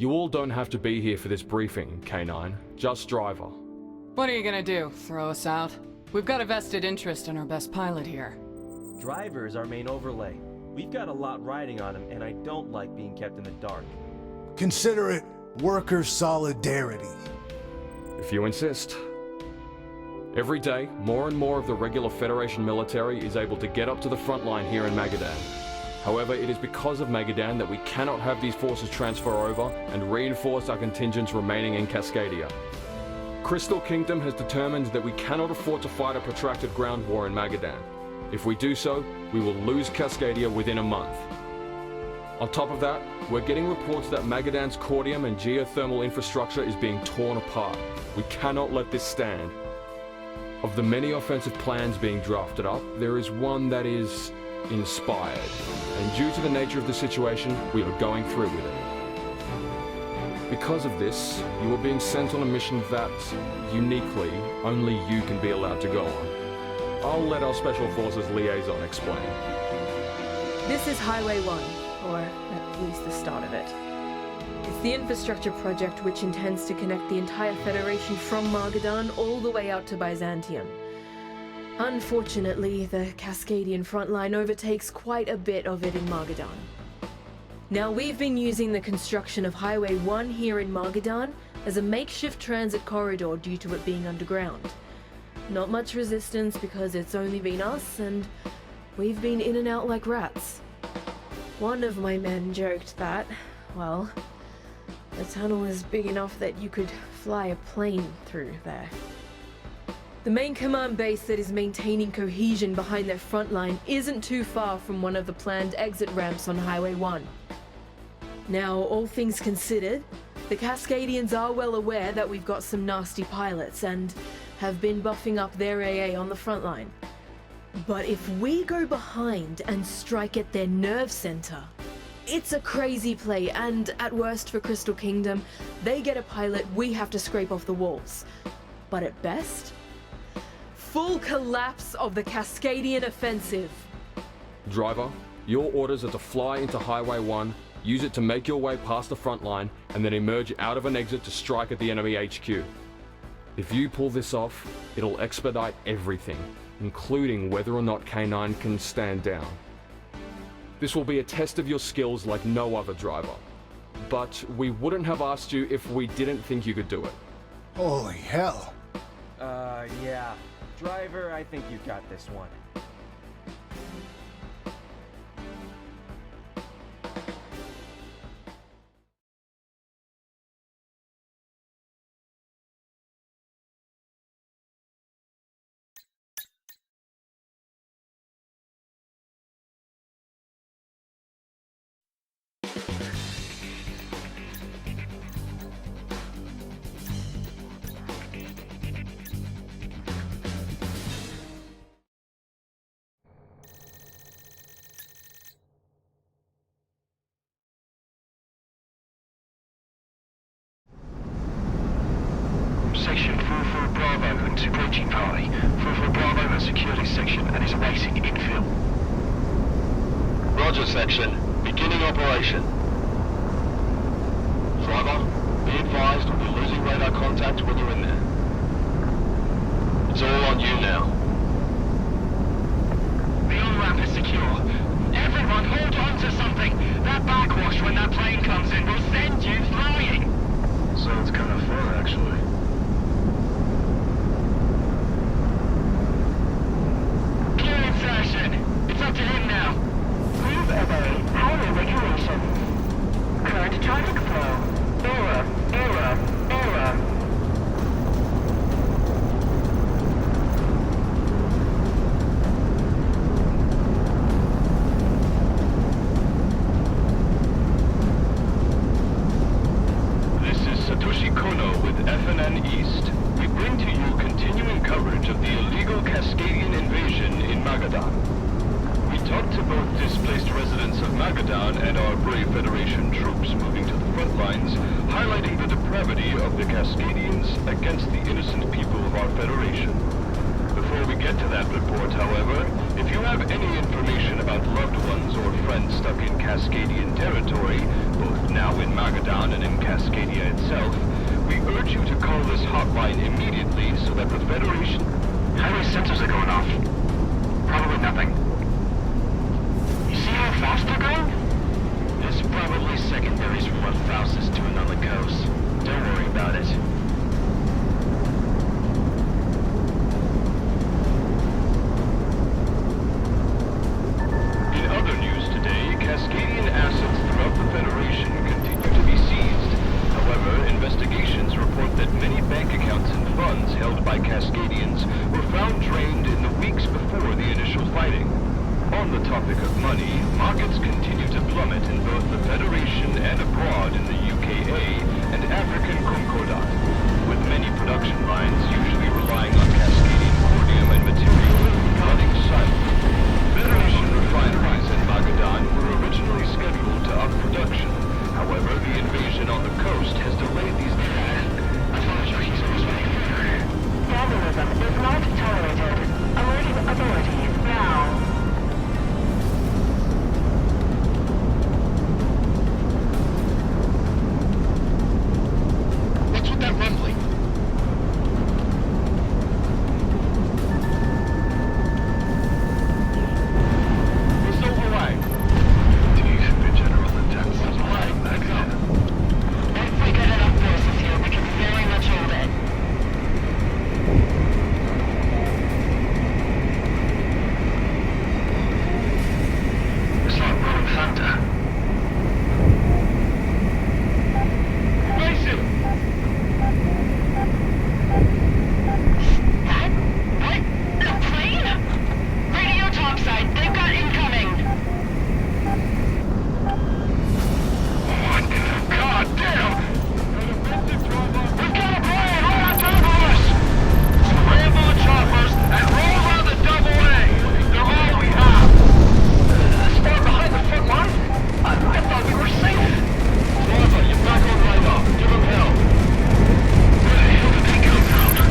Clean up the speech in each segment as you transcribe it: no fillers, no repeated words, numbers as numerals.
You all don't have to be here for this briefing, K9. Just Driver. What are you gonna do? Throw us out? We've got a vested interest in our best pilot here. Driver's our main overlay. We've got a lot riding on him, and I don't like being kept in the dark. Consider it worker solidarity. If you insist. Every day, more and more of the regular Federation military is able to get up to the front line here in Magadan. However, it is because of Magadan that we cannot have these forces transfer over and reinforce our contingents remaining in Cascadia. Crystal Kingdom has determined that we cannot afford to fight a protracted ground war in Magadan. If we do so, we will lose Cascadia within a month. On top of that, we're getting reports that Magadan's cordium and geothermal infrastructure is being torn apart. We cannot let this stand. Of the many offensive plans being drafted up, there is one that is inspired, and due to the nature of the situation, we are going through with it. Because of this, you are being sent on a mission that, uniquely, only you can be allowed to go on. I'll let our Special Forces liaison explain. This is Highway 1, or at least the start of it. It's the infrastructure project which intends to connect the entire Federation from Magadan all the way out to Byzantium. Unfortunately, the Cascadian Frontline overtakes quite a bit of it in Magadan. Now, we've been using the construction of Highway 1 here in Magadan as a makeshift transit corridor due to it being underground. Not much resistance because it's only been us, and we've been in and out like rats. One of my men joked that, well, the tunnel is big enough that you could fly a plane through there. The main command base that is maintaining cohesion behind their front line isn't too far from one of the planned exit ramps on Highway 1. Now, all things considered, the Cascadians are well aware that we've got some nasty pilots and have been buffing up their AA on the front line. But if we go behind and strike at their nerve center, it's a crazy play, and at worst for Crystal Kingdom, they get a pilot we have to scrape off the walls. But at best, full collapse of the Cascadian offensive. Driver, your orders are to fly into Highway 1, use it to make your way past the front line, and then emerge out of an exit to strike at the enemy HQ. If you pull this off, it'll expedite everything, including whether or not K9 can stand down. This will be a test of your skills like no other, Driver. But we wouldn't have asked you if we didn't think you could do it. Holy hell. Yeah. Driver, I think you got this one. Section 44 Bravo into approaching party. 44 Bravo has secured his section and is awaiting infill. Roger, section. Beginning operation. Driver, be advised we'll be losing radar contact when you're in there. It's all on you now. The on-ramp is secure. Everyone hold on to something! That backwash when that plane comes in will send you flying! Sounds kind of fun, actually. It's up to him now. Please obey highway regulation. Current traffic flow. Error. This is Satoshi Kono with FNN East. We bring to you continuing coverage of the illegal Cascadian invasion in Magadan. We talked to both displaced residents of Magadan and our brave Federation troops moving to the front lines, highlighting the depravity of the Cascadians against the innocent people of our Federation. Before we get to that report, however, if you have any information about about loved ones or friends stuck in Cascadian territory, both now in Magadan and in Cascadia itself, we urge you to call this hotline immediately so that the Federation... How many sensors are going off? Probably nothing. You see how fast they're going? There's probably secondaries from what Faust is doing on the coast. Don't worry about it. In other news today, Cascadian assets throughout the Federation continue to be seized. However, investigations report that many bank accounts and funds held by Cascadians were found drained in the weeks before the initial fighting. On the topic of money, markets continue to plummet in both the Federation and abroad in the UKA and African Concordat, with many production lines usually relying on Cascadian cordium and material running silent. Federation refineries in Magadan were originally scheduled to up production. However, the invasion on the coast has delayed these Vandalism is not tolerated. Alerting authorities now. What's with that rumbling? It's override. General attacks. Right, let's go. If we get enough forces here, we can very much hold it. It's like rolling thunder. Mason! What? A plane? Radio topside. They've got incoming. What in the goddamn? We've got a plane right on top of us! Scramble the choppers and roll around the double A! They're all we have! Stay behind the front line? I thought we were safe! Driver, you're back on radar. Give them hell. Where the hell did they come from?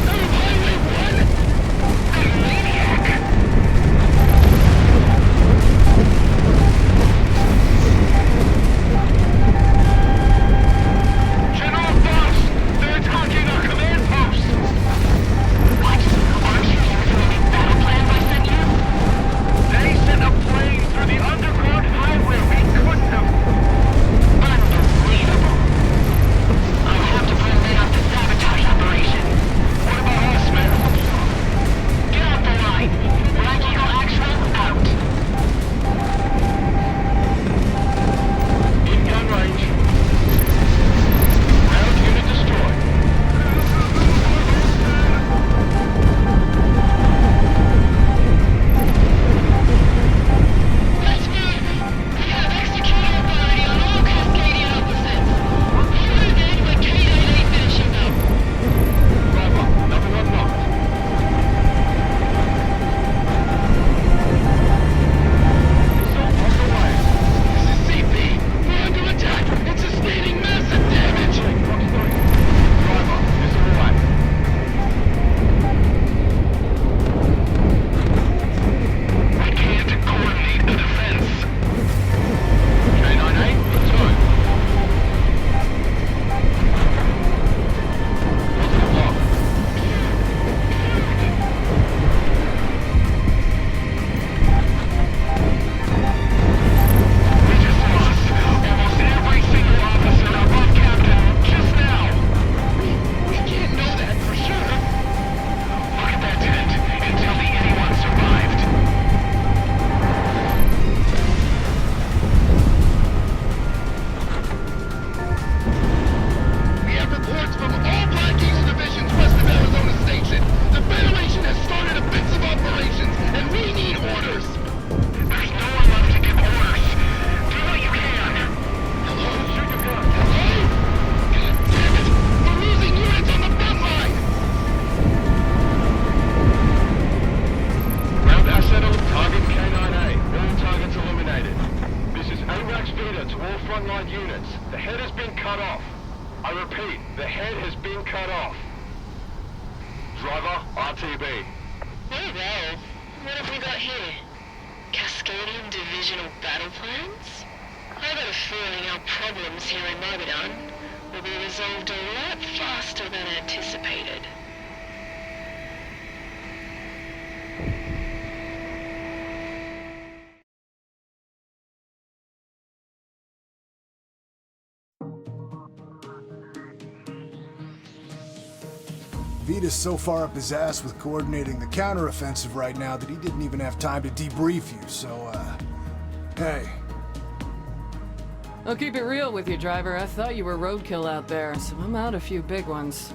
Out of Highway 1? That maniac! General Boss! They're attacking our command post! What? Aren't you here for the battle plans I sent you? They sent a plane through the underground highway. We couldn't have... Unbelievable. I'll have to bring in up the sabotage operation. What about us, man? Get off the line. Black Eagle Actual out. In gun range. Ground unit destroyed. Let's move. We have executing authority on all Cascadian opposites. Unit with K-98 finishing up. Driver, nothing unlocked. Assault on the way. This is CP. We're under attack. It's sustaining massive damage. Driver, this all right. We can't coordinate the defense. K-98, return. What's the lock? We just lost almost every single officer above captain just now. We can't know that for sure. Look at that tent and tell me anyone survived. We have reports from all Black Eagle divisions west of Arizona Station. The Federation has started offensive operations, and we need orders. There's no one left to give orders. Do what you can. Hello? Shoot your gun. Hello? God damn it! We're losing units on the front line! Ground asset on target K9A. All targets eliminated. This is AWACS Vita to all frontline units. The head has been cut off. I repeat, the head has been cut off. Driver, RTB. Hey, well. What have we got here? Cascadian divisional battle plans? I got a feeling our problems here in Mogadon will be resolved a lot faster than anticipated. Vita's so far up his ass with coordinating the counteroffensive right now that he didn't even have time to debrief you, so, hey. I'll keep it real with you, driver. I thought you were roadkill out there, so I'm out a few big ones.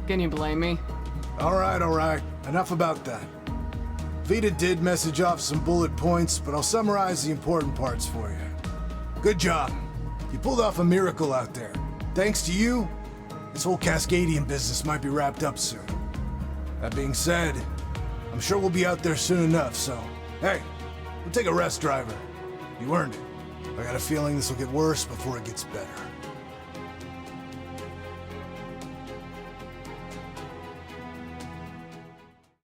Can you blame me? Alright. Enough about that. Vita did message off some bullet points, but I'll summarize the important parts for you. Good job. You pulled off a miracle out there. Thanks to you, this whole Cascadian business might be wrapped up soon. That being said, I'm sure we'll be out there soon enough, so... Hey, we'll take a rest, driver. You earned it. I got a feeling this will get worse before it gets better.